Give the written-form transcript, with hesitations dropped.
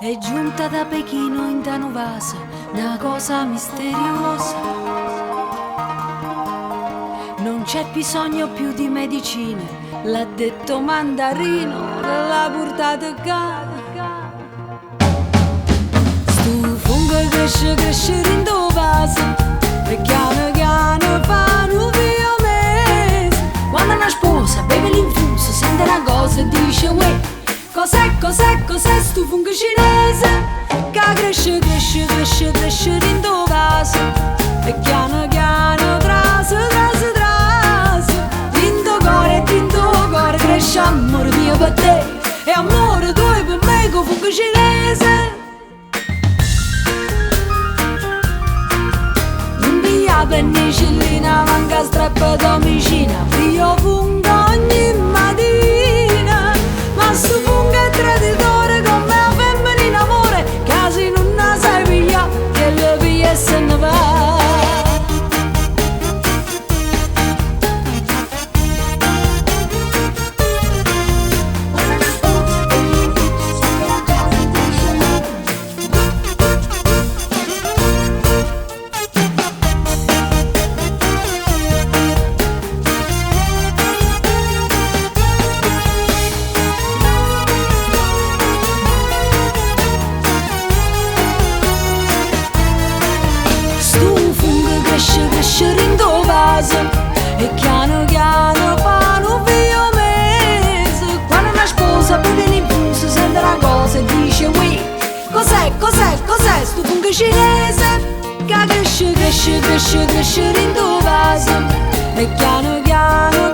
È giunta da Pechino in Tanovasa una cosa misteriosa. Non c'è bisogno più di medicine, l'ha detto Mandarino, l'ha portato qua. Stu fungo cresce, cresce in tuo vaso e piano piano fa un via mese. Quando una sposa beve l'infuso, sente una cosa e dice uè. Cos'è, cos'è, cos'è sto fungo cinese? Che cresce, cresce, cresce, cresce in tuo vaso e piano piano trase, trase, trase. In tuo cuore cresce amore mio per te e amore tuo per me con fungo cinese. In via penicillina manca strappa domicina, io fungo ogni mattina, ma sto fungo è traditore come la femmina in amore, casi non ne sai piglia, che le piglia e se ne va. E piano piano fanno via mese. Quando una sposa beve l'infuso sente una cosa e dice ui. Cos'è, cos'è, cos'è sto fungo cinese? Che cresce, cresce, cresce, cresce in tuo vaso e piano piano